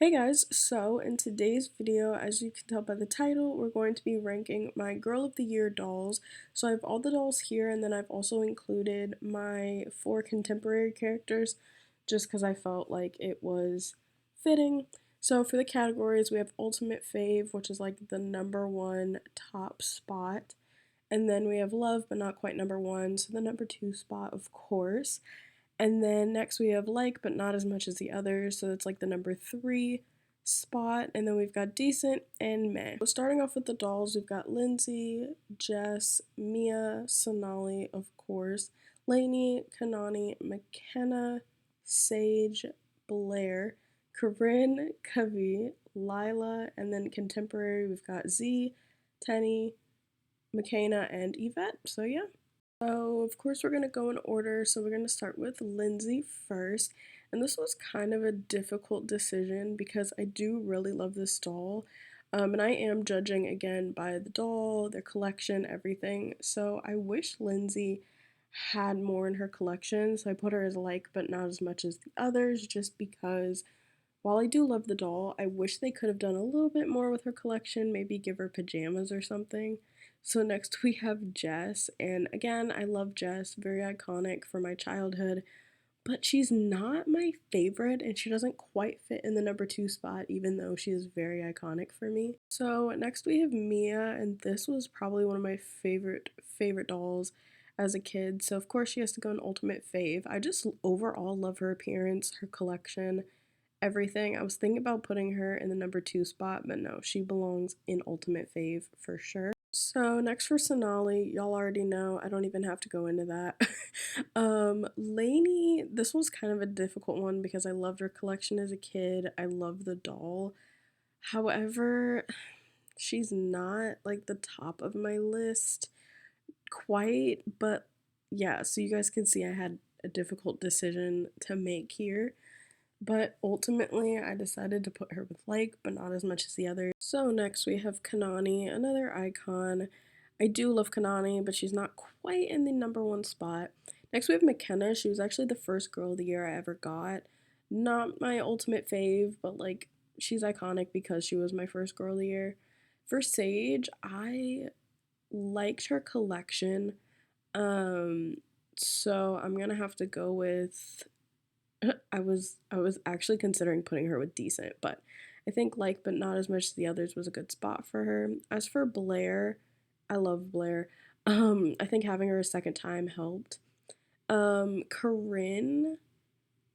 Hey guys, so in today's video, as you can tell by the title, we're going to be ranking my Girl of the Year dolls. So I have all the dolls here, and then I've also included my 4 contemporary characters just because I felt like it was fitting. So for the categories, we have Ultimate Fave, which is like the #1 top spot. And then we have Love, but not quite #1, so the #2 spot, of course. And then next we have Like, but not as much as the others, so it's like the #3 spot. And then we've got Decent and Meh. So starting off with the dolls, we've got Lindsay, Jess, Mia, Sonali, of course, Lainey, Kanani, McKenna, Sage, Blair, Corinne, Kavi, Lila, and then contemporary we've got Z, Tenny, McKenna, and Yvette. So yeah. So, of course, we're going to go in order. So, we're going to start with Lindsay first. And this was kind of a difficult decision because I do really love this doll. And I am judging again by the doll, their collection, everything. So, I wish Lindsay had more in her collection. So, I put her as like, but not as much as the others, just because while I do love the doll, I wish they could have done a little bit more with her collection, maybe give her pajamas or something. So next we have Jess, and again, I love Jess, very iconic for my childhood, but she's not my favorite and she doesn't quite fit in the #2 spot even though she is very iconic for me. So next we have Mia, and this was probably one of my favorite dolls as a kid. So of course she has to go in Ultimate Fave. I just overall love her appearance, her collection, everything. I was thinking about putting her in the #2 spot, but no, she belongs in Ultimate Fave for sure. So next for Sonali, y'all already know, I don't even have to go into that. Lainey, this was kind of a difficult one because I loved her collection as a kid. I love the doll. However, she's not like the top of my list quite, but yeah, so you guys can see I had a difficult decision to make here. But ultimately, I decided to put her with Like, but not as much as the others. So next we have Kanani, another icon. I do love Kanani, but she's not quite in the #1 spot. Next we have McKenna. She was actually the first Girl of the Year I ever got. Not my ultimate fave, but like she's iconic because she was my first Girl of the Year. For Sage, I liked her collection. Um, so I'm gonna have to go with I was actually considering putting her with Decent, but I think Like but not as much as the others was a good spot for her. As for Blair, I love Blair. I think having her a second time helped. Corinne,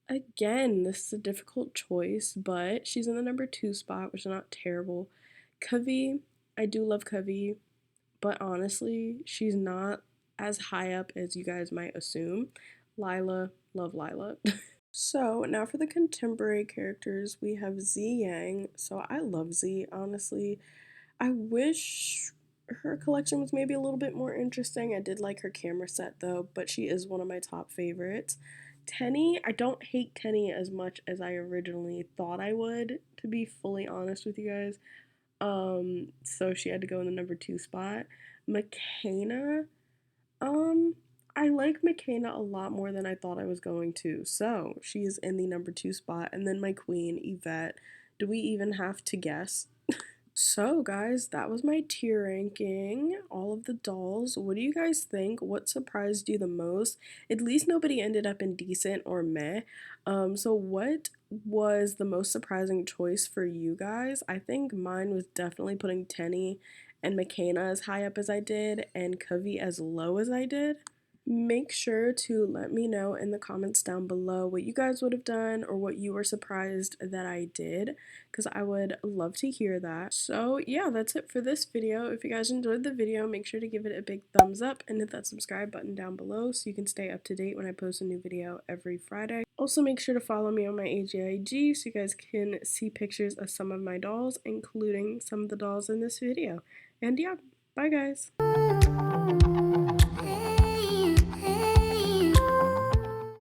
again, this is a difficult choice, but she's in the #2 spot, which is not terrible. Kavi, I do love Kavi, but honestly, she's not as high up as you guys might assume. Lila, love Lila. So now for the contemporary characters, we have Z Yang. So I love Z, honestly. I wish her collection was maybe a little bit more interesting. I did like her camera set though, but she is one of my top favorites. Tenny, I don't hate Tenny as much as I originally thought I would, to be fully honest with you guys. So she had to go in the #2 spot. McKenna, um, I like McKenna a lot more than I thought I was going to. So she is in the #2 spot. And then my queen, Yvette. Do we even have to guess? So, guys, that was my tier ranking. All of the dolls. What do you guys think? What surprised you the most? At least nobody ended up in Decent or Meh. So what was the most surprising choice for you guys? I think mine was definitely putting Tenny and McKenna as high up as I did and Covey as low as I did. Make sure to let me know in the comments down below what you guys would have done or what you were surprised that I did, because I would love to hear that. So yeah, that's it for this video. If you guys enjoyed the video, make sure to give it a big thumbs up and hit that subscribe button down below so you can stay up to date when I post a new video every Friday. Also make sure to follow me on my AGIG so you guys can see pictures of some of my dolls, including some of the dolls in this video. And yeah, bye guys!